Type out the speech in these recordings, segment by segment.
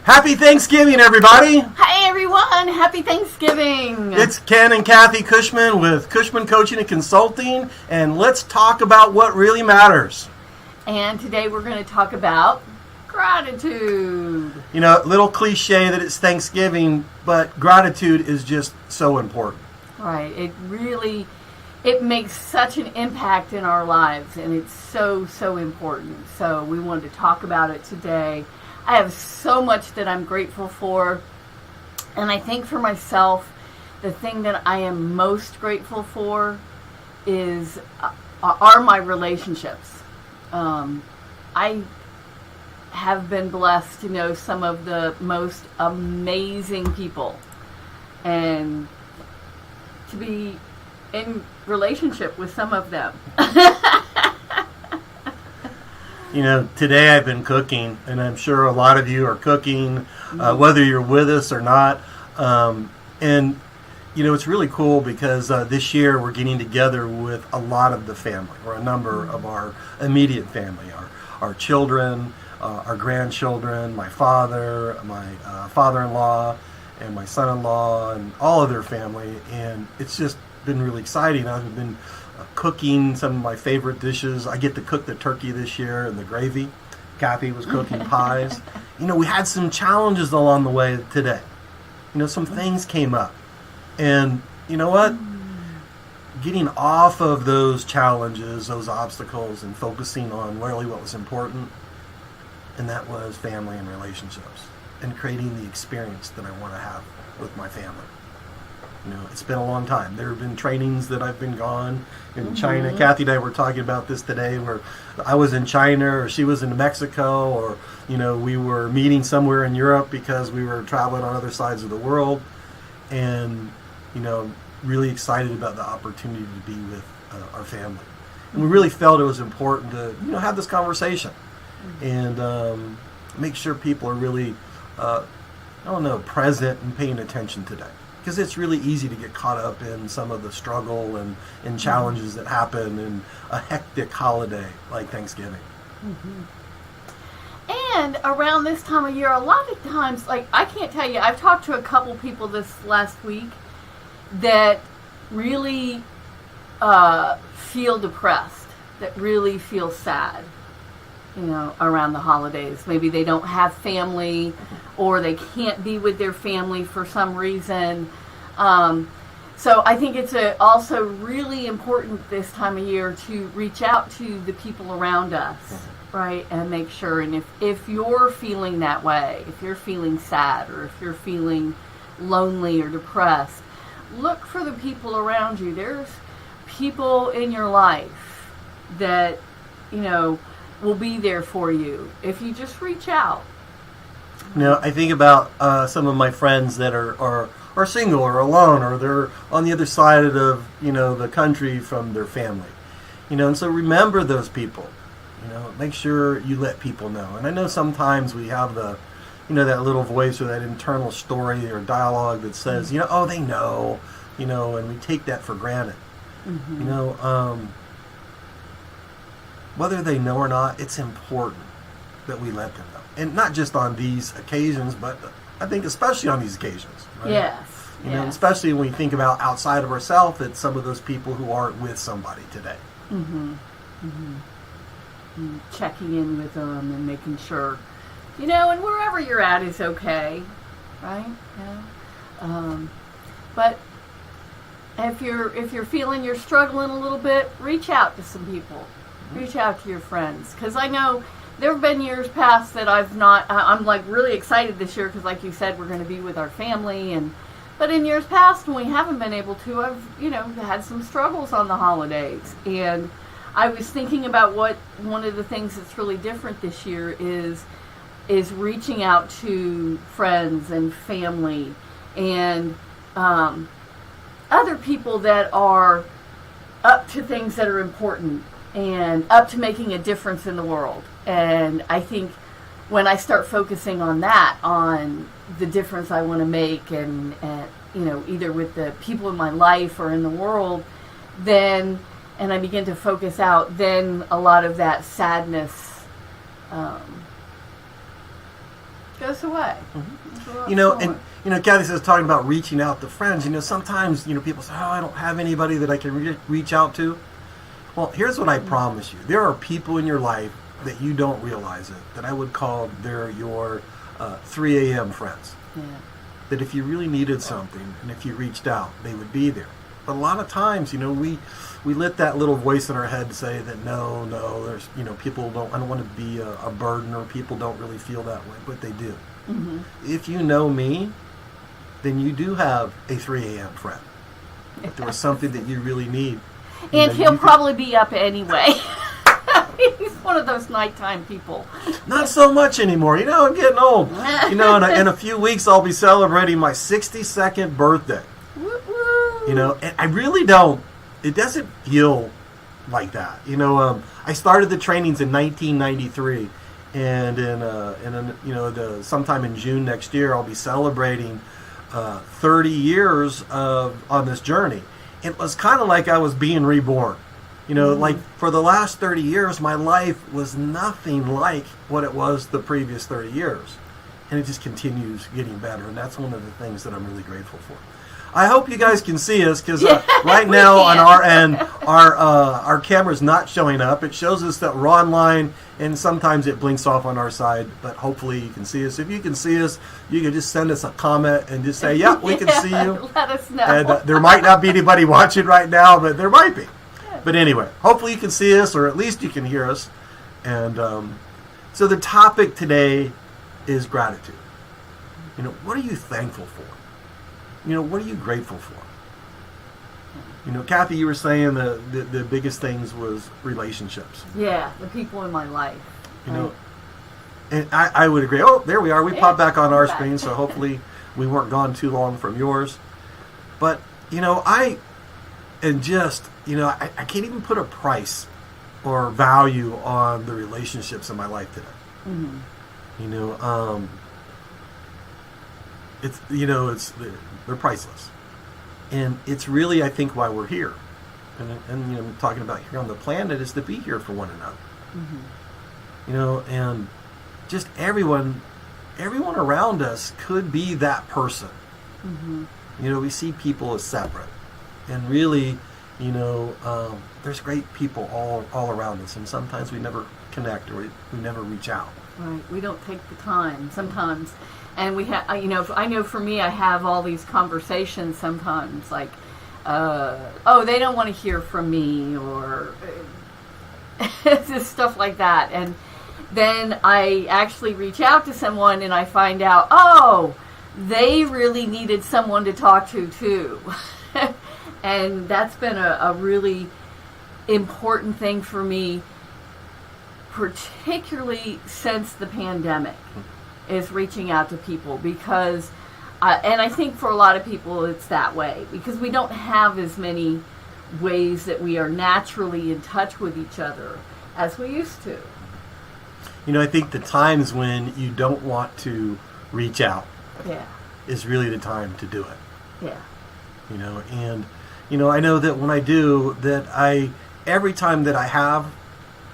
Happy Thanksgiving, everybody! Hi, everyone! Happy Thanksgiving! It's Ken and Kathy Cushman with Cushman Coaching and Consulting, and let's talk about what really matters. And today we're going to talk about gratitude. You know, a little cliche that it's Thanksgiving, but gratitude is just so important. Right. It makes such an impact in our lives, and it's so important. So we wanted to talk about it today. I have so much that I'm grateful for, and I think for myself, the thing that I am most grateful for are my relationships. I have been blessed to know some of the most amazing people, and to be in relationship with some of them. You know, today I've been cooking, and I'm sure a lot of you are cooking, whether you're with us or not. And, you know, it's really cool because this year we're getting together with a lot of the family, or a number of our immediate family, our children, our grandchildren, my father, my father-in-law, and my son-in-law, and all of their family. And it's just been really exciting. I've been cooking some of my favorite dishes. I get to cook the turkey this year and the gravy. Kathy was cooking pies. You know, we had some challenges along the way today. You know, some things came up. And you know what? Getting off of those challenges, those obstacles, and focusing on really what was important, and that was family and relationships, and creating the experience that I want to have with my family. You know, it's been a long time. There have been trainings that I've been gone in China. Kathy and I were talking about this today, where I was in China, or she was in Mexico, or, you know, we were meeting somewhere in Europe because we were traveling on other sides of the world. And, you know, really excited about the opportunity to be with our family. And we really felt it was important to, you know, have this conversation and make sure people are really, present and paying attention today. Because it's really easy to get caught up in some of the struggle and challenges that happen in a hectic holiday like Thanksgiving. And around this time of year, a lot of times, like, I can't tell you, I've talked to a couple people this last week that really feel depressed, that really feel sad, you know, around the holidays. Maybe they don't have family, or they can't be with their family for some reason. So I think it's also really important this time of year to reach out to the people around us, right, and make sure. And if you're feeling that way, if you're feeling sad, or if you're feeling lonely or depressed, look for the people around you. There's people in your life that, you know, will be there for you if you just reach out. You know, I think about some of my friends that are single or alone, or they're on the other side of, you know, the country from their family. You know, and so remember those people. You know, make sure you let people know. And I know sometimes we have the, you know, that little voice or that internal story or dialogue that says, you know, oh, they know, you know, and we take that for granted. You know, whether they know or not, it's important that we let them know. And not just on these occasions, but I think especially on these occasions. Right? Yes. You know, especially when we think about outside of ourselves, it's some of those people who aren't with somebody today. Checking in with them and making sure, you know, and wherever you're at is okay, right? Yeah. But if you're feeling you're struggling a little bit, reach out to some people. Reach out to your friends, because I know there have been years past that I'm like really excited this year because, like you said, we're going to be with our family, but in years past when we haven't been able to, I've, you know, had some struggles on the holidays. And I was thinking about what one of the things that's really different this year is reaching out to friends and family and other people that are up to things that are important and up to making a difference in the world. And I think when I start focusing on that, on the difference I want to make, and you know, either with the people in my life or in the world, then, and I begin to focus out, then a lot of that sadness goes goes away. You know, and Kathy says, talking about reaching out to friends. Sometimes people say, "Oh, I don't have anybody that I can reach out to." Well, here's what I promise you: there are people in your life that you don't realize it, that I would call they're your 3 a.m. friends. Yeah. That if you really needed something and if you reached out, they would be there. But a lot of times, we let that little voice in our head say that no, there's people don't. I don't want to be a burden, or people don't really feel that way, but they do. Mm-hmm. If you know me, then you do have a 3 a.m. friend. If there was something that you really need. And he'll probably be up anyway. He's one of those nighttime people. Not so much anymore. I'm getting old. In a few weeks, I'll be celebrating my 62nd birthday. Woo-woo. And I really don't. It doesn't feel like that. I started the trainings in 1993. And sometime in June next year, I'll be celebrating 30 years on this journey. It was kind of like I was being reborn. Like for the last 30 years, my life was nothing like what it was the previous 30 years. And it just continues getting better. And that's one of the things that I'm really grateful for. I hope you guys can see us, because right now on our end, our camera's not showing up. It shows us that we're online, and sometimes it blinks off on our side, but hopefully you can see us. If you can see us, you can just send us a comment and just say, yeah, we can see you. Let us know. And there might not be anybody watching right now, but there might be. But anyway, hopefully you can see us, or at least you can hear us. And so the topic today is gratitude. What are you thankful for? What are you grateful for? Kathy, you were saying the biggest things was relationships. Yeah, the people in my life. And I would agree. Oh, there we are. We popped back on our screen, so hopefully we weren't gone too long from yours. But, I can't even put a price or value on the relationships in my life today. Mm-hmm. They're priceless, and it's really, I think, why we're here, and talking about here on the planet is to be here for one another. Mm-hmm. And just everyone around us could be that person. Mm-hmm. We see people as separate, and really, there's great people all around us, and sometimes we never connect, or we never reach out. Right, we don't take the time sometimes. And we have, I know for me, I have all these conversations sometimes, like, they don't want to hear from me, or just stuff like that. And then I actually reach out to someone, and I find out, they really needed someone to talk to too. And that's been a really important thing for me, particularly since the pandemic. Is reaching out to people, because and I think for a lot of people it's that way, because we don't have as many ways that we are naturally in touch with each other as we used to. I think the times when you don't want to reach out is really the time to do it. And I know that when I do that, every time that I have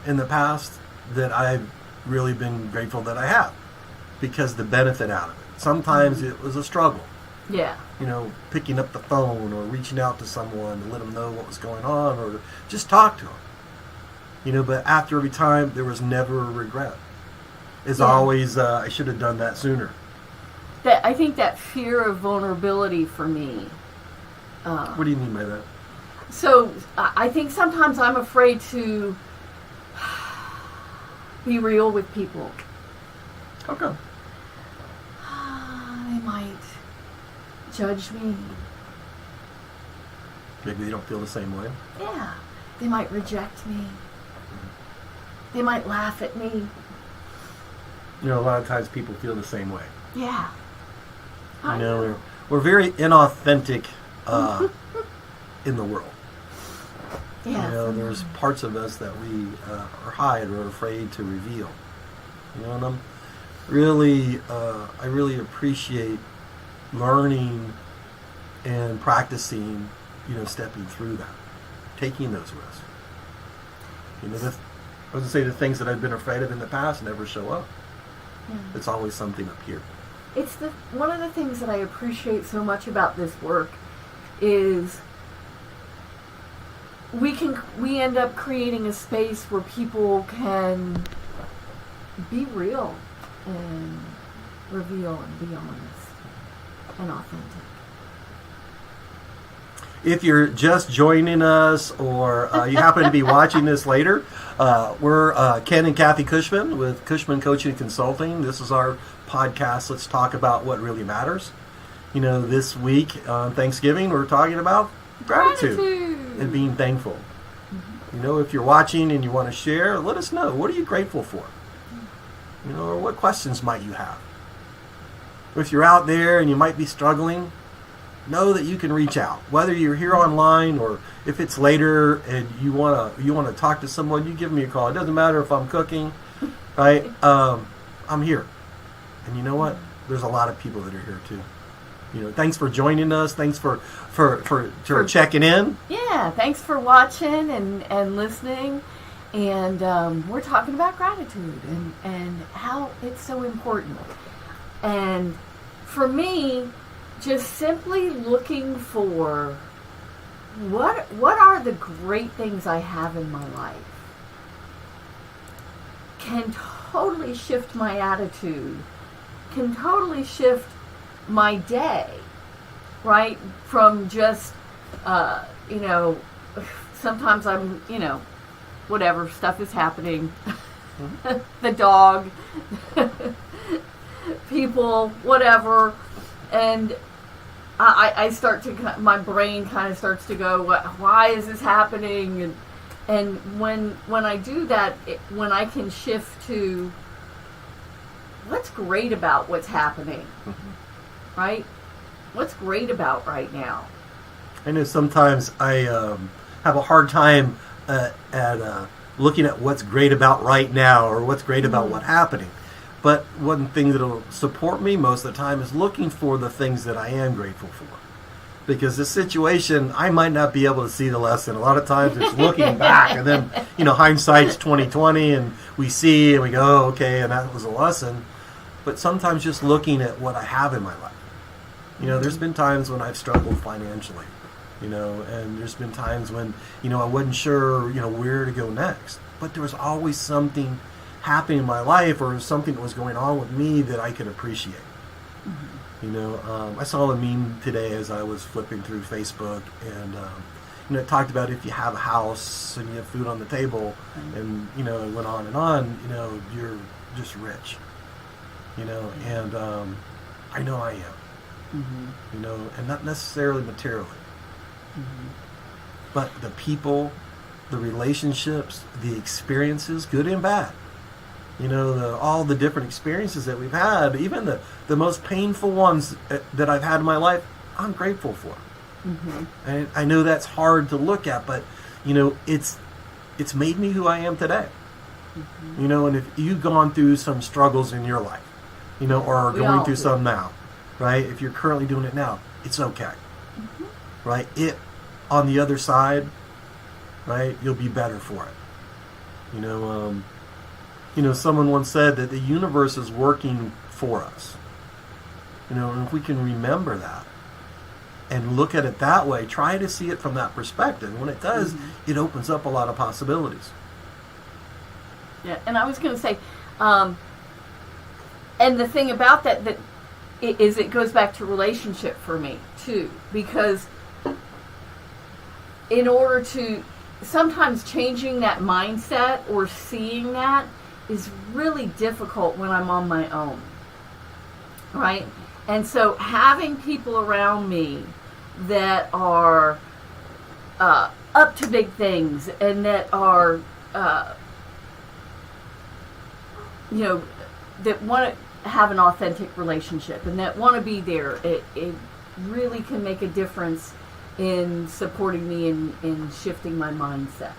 in the past, that I've really been grateful that I have, because the benefit out of it. Sometimes it was a struggle. Yeah. Picking up the phone or reaching out to someone to let them know what was going on, or just talk to them. But after every time, there was never a regret. It's always, I should have done that sooner. I think that fear of vulnerability for me. What do you mean by that? So I think sometimes I'm afraid to be real with people. Okay. They might judge me. Maybe they don't feel the same way. Yeah. They might reject me. They might laugh at me. A lot of times people feel the same way. Yeah. We're very inauthentic in the world. Yeah. There's parts of us that we hide or are afraid to reveal. And I really appreciate learning and practicing, stepping through that, taking those risks. I was going to say the things that I've been afraid of in the past never show up. Yeah. It's always something up here. It's one of the things that I appreciate so much about this work is we end up creating a space where people can be real and reveal and be honest and authentic. If you're just joining us or you happen to be watching this later, we're Ken and Kathy Cushman with Cushman Coaching and Consulting. This is our podcast. Let's talk about what really matters. You know, this week on Thanksgiving, we're talking about gratitude and being thankful. You know, if you're watching and you want to share, let us know. What are you grateful for? You know, or what questions might you have? If you're out there and you might be struggling, know that you can reach out. Whether you're here online or if it's later and you wanna talk to someone, you give me a call. It doesn't matter if I'm cooking, right? I'm here. And you know what? There's a lot of people that are here too. You know, thanks for joining us. Thanks for checking in. Yeah, thanks for watching and listening. And we're talking about gratitude and how it's so important. And for me, just simply looking for what are the great things I have in my life can totally shift my attitude, can totally shift my day, right? From just, sometimes I'm, whatever, stuff is happening. The dog, people, whatever. And I start to, my brain kind of starts to go, why is this happening? And when I do that, when I can shift to what's great about what's happening, right? What's great about right now? I know sometimes I have a hard time at looking at what's great about right now or what's great about what's happening. But one thing that will support me most of the time is looking for the things that I am grateful for. Because this situation, I might not be able to see the lesson. A lot of times it's looking back, and then, hindsight's 20/20, and we see and we go, oh, okay, and that was a lesson. But sometimes just looking at what I have in my life. There's been times when I've struggled financially, and there's been times when, I wasn't sure, where to go next. But there was always something happening in my life or something that was going on with me that I could appreciate. I saw a meme today as I was flipping through Facebook, and it talked about if you have a house and you have food on the table, and it went on and on. You're just rich. And I know I am. And not necessarily materially, but the people, the relationships, the experiences, good and bad. All the different experiences that we've had, even the most painful ones that I've had in my life, I'm grateful for. And I know that's hard to look at, but, it's made me who I am today. And if you've gone through some struggles in your life, or are going through some now, right? If you're currently doing it now, it's okay. Right? On the other side, right, you'll be better for it. Someone once said that the universe is working for us. And if we can remember that and look at it that way, try to see it from that perspective. When it does, it opens up a lot of possibilities. Yeah, and I was going to say, and the thing about that is it goes back to relationship for me, too. Because in order to, sometimes changing that mindset or seeing that is really difficult when I'm on my own, right? And so having people around me that are up to big things and that are, that want to have an authentic relationship and that want to be there, it really can make a difference in supporting me in shifting my mindset.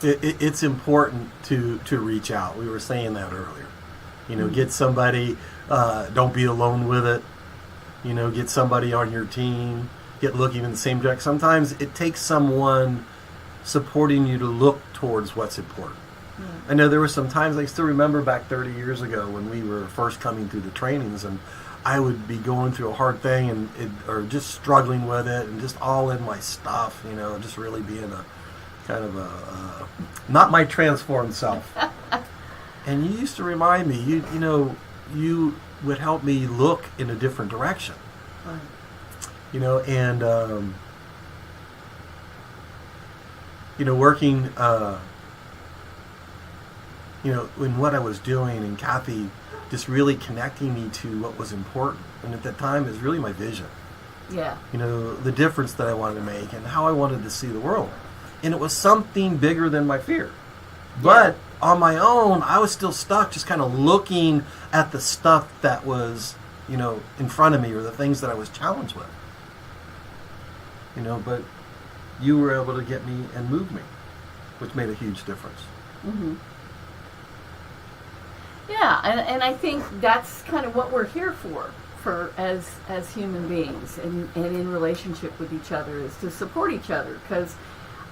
It's important to reach out. We were saying that earlier. Get somebody, don't be alone with it. Get somebody on your team, get looking in the same direction. Sometimes it takes someone supporting you to look towards what's important. I know there were some times, I still remember back 30 years ago when we were first coming through the trainings, and I would be going through a hard thing or just struggling with it and just all in my stuff, just really being a kind of not my transformed self. And you used to remind me, you would help me look in a different direction. Right. And working, in what I was doing, and Kathy just really connecting me to what was important. And at that time, it was really my vision. Yeah. The difference that I wanted to make and how I wanted to see the world. And it was something bigger than my fear. But on my own, I was still stuck just kind of looking at the stuff that was, in front of me, or the things that I was challenged with. But you were able to get me and move me, which made a huge difference. Mm-hmm. Yeah, and I think that's kind of what we're here for as human beings and in relationship with each other, is to support each other, because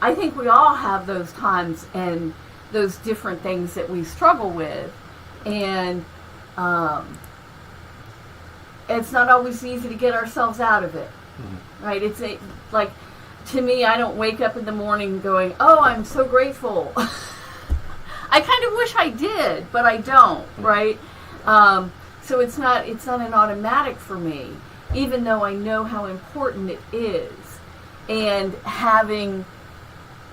I think we all have those times and those different things that we struggle with, and it's not always easy to get ourselves out of it. Mm-hmm. Right? It's like, to me, I don't wake up in the morning going, "Oh, I'm so grateful." I kind of wish I did, but I don't, right? So it's not an automatic for me, even though I know how important it is. And having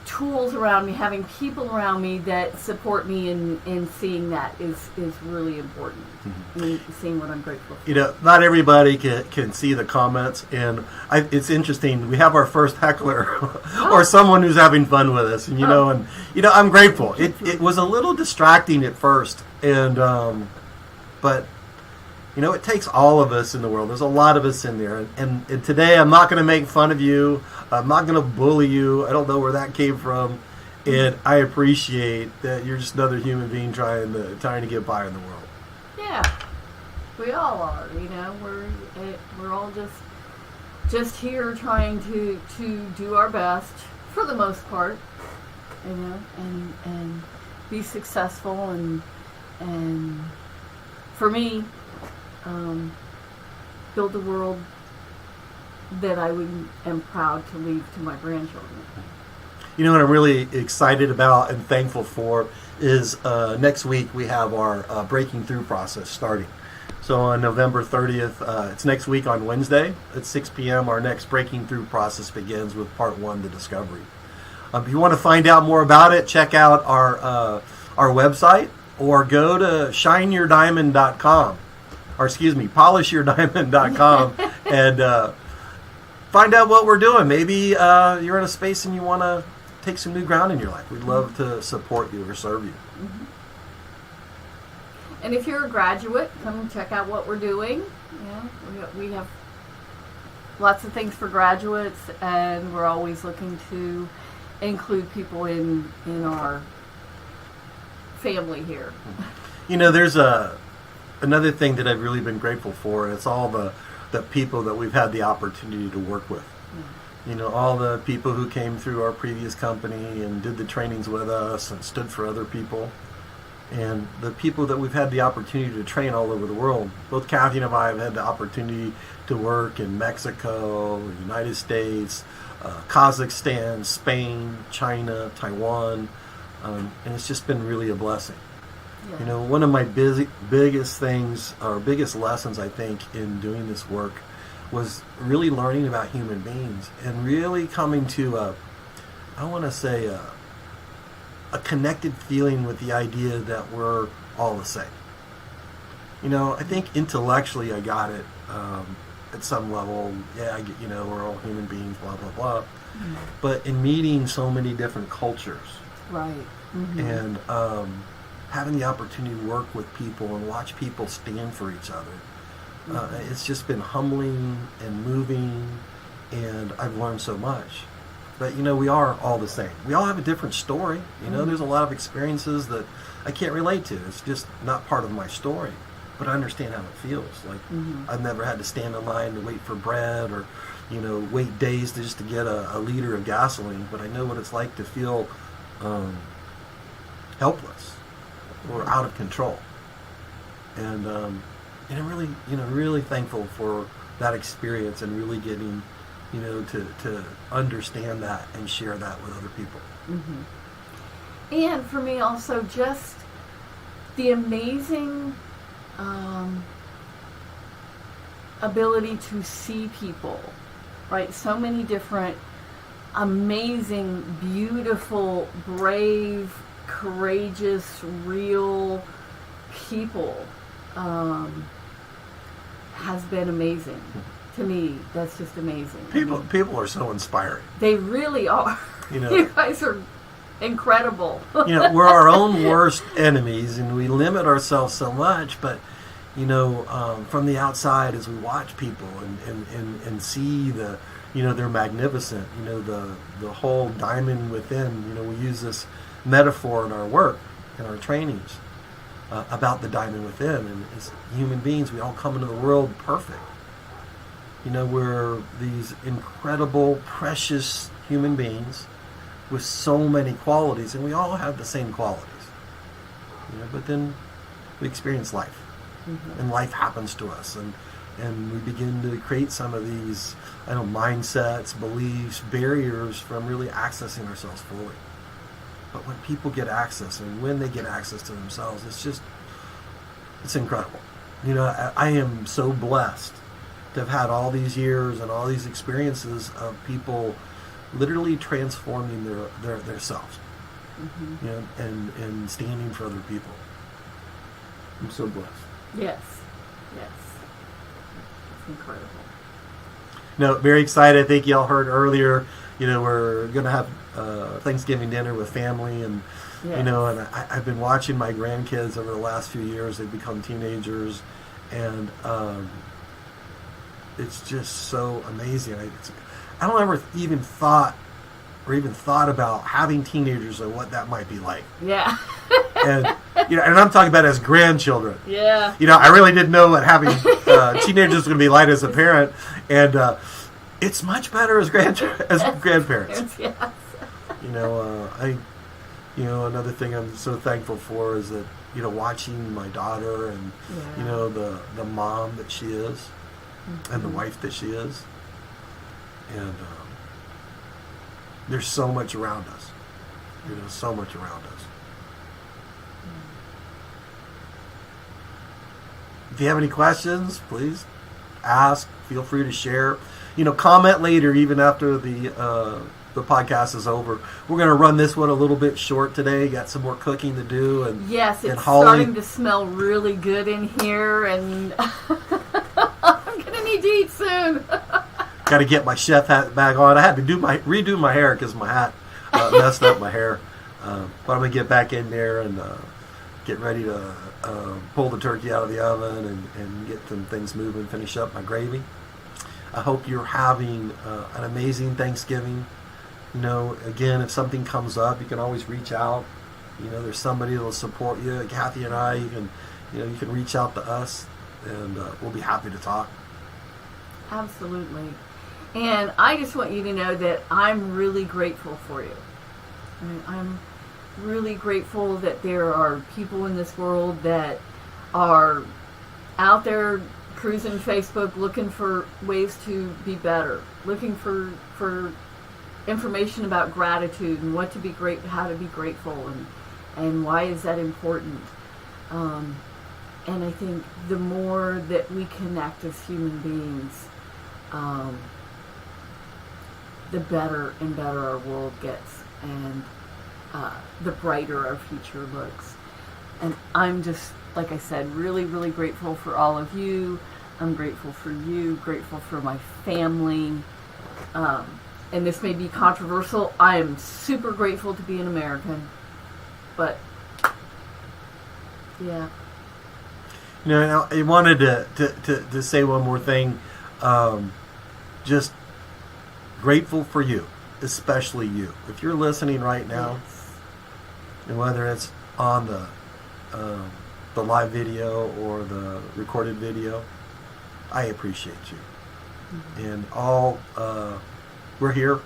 tools around me, having people around me that support me in seeing that is really important. Mm-hmm. And seeing what I'm grateful for. Not everybody can see the comments, and it's interesting. We have our first heckler or someone who's having fun with us, and I'm grateful. It was a little distracting at first, and but it takes all of us in the world. There's a lot of us in there, and today I'm not going to make fun of you. I'm not going to bully you. I don't know where that came from, and I appreciate that you're just another human being trying to get by in the world. Yeah, we all are. We're all just here trying to do our best for the most part, and be successful, and for me, build the world that I am proud to leave to my grandchildren. What I'm really excited about and thankful for is next week we have our breaking through process starting. So on November 30th, it's next week on Wednesday at 6 p.m. our next breaking through process begins with part 1, the discovery. If you want to find out more about it, check out our website, or go to shineyourdiamond.com, or polishyourdiamond.com and find out what we're doing. Maybe you're in a space and you want to take some new ground in your life. We'd love to support you or serve you. Mm-hmm. And if you're a graduate, come check out what we're doing. We have lots of things for graduates, and we're always looking to include people in our family here. There's another thing that I've really been grateful for. It's all the people that we've had the opportunity to work with. All the people who came through our previous company and did the trainings with us and stood for other people. And the people that we've had the opportunity to train all over the world. Both Kathy and I have had the opportunity to work in Mexico, the United States, Kazakhstan, Spain, China, Taiwan. And it's just been really a blessing. Yeah. One of my biggest things, or biggest lessons, I think, in doing this work was really learning about human beings and really coming to a connected feeling with the idea that we're all the same. I think intellectually I got it at some level. Yeah, I get, we're all human beings, blah, blah, blah. Mm-hmm. But in meeting so many different cultures. Right. Mm-hmm. And having the opportunity to work with people and watch people stand for each other. It's just been humbling and moving, and I've learned so much. But, we are all the same. We all have a different story. There's a lot of experiences that I can't relate to. It's just not part of my story. But I understand how it feels. Like, I've never had to stand in line to wait for bread or, wait days just to get a liter of gasoline. But I know what it's like to feel helpless or out of control. And I'm really, really thankful for that experience and really getting, to understand that and share that with other people. And for me also, just the amazing ability to see people, right? So many different amazing, beautiful, brave, courageous, real people has been amazing. To me, that's just amazing. People are so inspiring. They really are. You guys are incredible. We're our own worst enemies, and we limit ourselves so much. But from the outside, as we watch people and see they're magnificent. The whole diamond within. We use this metaphor in our work, in our trainings, about the diamond within. And as human beings, we all come into the world perfect. We're these incredible, precious human beings with so many qualities, and we all have the same qualities. But then we experience life, and life happens to us, and we begin to create some of these, mindsets, beliefs, barriers from really accessing ourselves fully. But when people get access, and when they get access to themselves, it's incredible. I am so blessed to have had all these years and all these experiences of people literally transforming their selves, and standing for other people. I'm so blessed. Yes. It's incredible. Very excited. I think y'all heard earlier, we're going to have Thanksgiving dinner with family, and and I've been watching my grandkids over the last few years. They've become teenagers, and it's just so amazing. I don't ever even thought about having teenagers and what that might be like. Yeah. And and I'm talking about as grandchildren. Yeah. I really didn't know what having teenagers was going to be like as a parent, and it's much better as grandparents. Yes. Another thing I'm so thankful for is that watching my daughter and the mom that she is, and the wife that she is, and there's so much around us, so much around us. If you have any questions, please ask. Feel free to share. Comment later, even after the podcast is over. We're going to run this one a little bit short today. Got some more cooking to do, and yes, it's Holly, starting to smell really good in here, and I'm going to need to eat soon. Got to get my chef hat back on. I had to redo my hair because my hat messed up my hair. But I'm going to get back in there and get ready to pull the turkey out of the oven and get some things moving, finish up my gravy. I hope you're having an amazing Thanksgiving. Again, if something comes up, you can always reach out. There's somebody that will support you. Kathy and I, you can reach out to us, and we'll be happy to talk. Absolutely. And I just want you to know that I'm really grateful for you. I'm really grateful that there are people in this world that are out there cruising Facebook looking for ways to be better, looking for information about gratitude and what to be how to be grateful, and why is that important. And I think the more that we connect as human beings, the better and better our world gets, and the brighter our future looks. And I'm just, like I said, really, really grateful for all of you. I'm grateful for you, grateful for my family. And this may be controversial. I am super grateful to be an American. But, yeah. I wanted to say one more thing. Just grateful for you, especially you. If you're listening right now, yes. And whether it's on the live video or the recorded video, I appreciate you. Mm-hmm. And we're here.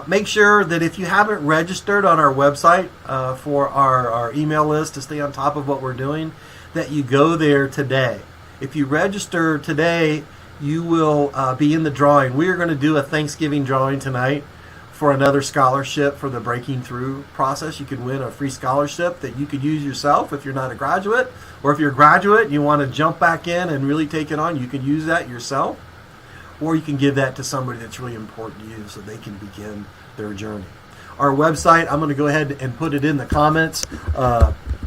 Make sure that if you haven't registered on our website for our email list to stay on top of what we're doing, that you go there today. If you register today, you will be in the drawing. We are going to do a Thanksgiving drawing tonight for another scholarship for the Breaking Through process. You can win a free scholarship that you could use yourself if you're not a graduate, or if you're a graduate and you want to jump back in and really take it on, you can use that yourself, or you can give that to somebody that's really important to you so they can begin their journey. Our website, I'm going to go ahead and put it in the comments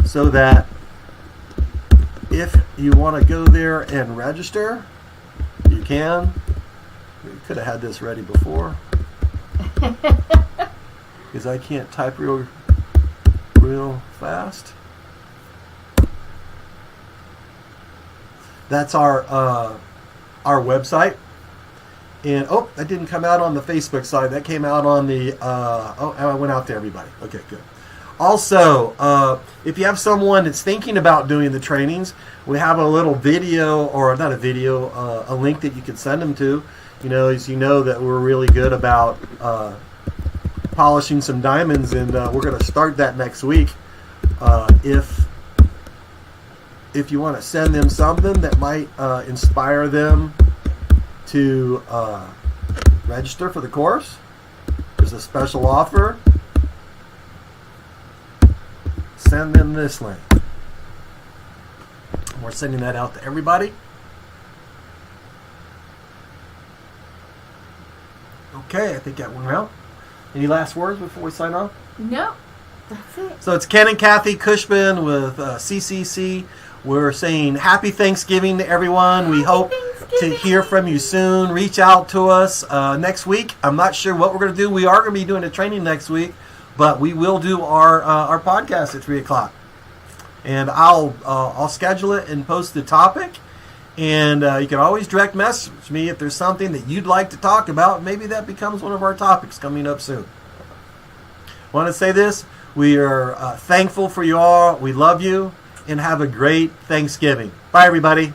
so that if you want to go there and register, you can. We could have had this ready before. Because I can't type real fast. That's our website. And that didn't come out on the Facebook side. That came out on the I went out to everybody. Okay, good. Also, if you have someone that's thinking about doing the trainings, we have a little video, or not a video, a link that you can send them to. As you know that we're really good about polishing some diamonds, and we're going to start that next week. If you want to send them something that might inspire them to register for the course, there's a special offer. Send them this link. We're sending that out to everybody. Okay, I think that went out. Any last words before we sign off? No, that's it. So it's Ken and Kathy Cushman with CCC. We're saying happy Thanksgiving to everyone. We hope to hear from you soon. Reach out to us next week. I'm not sure what we're going to do. We are going to be doing a training next week, but we will do our podcast at 3 o'clock. And I'll schedule it and post the topic. And you can always direct message me if there's something that you'd like to talk about. Maybe that becomes one of our topics coming up soon. I want to say this. We are thankful for you all. We love you. And have a great Thanksgiving. Bye, everybody.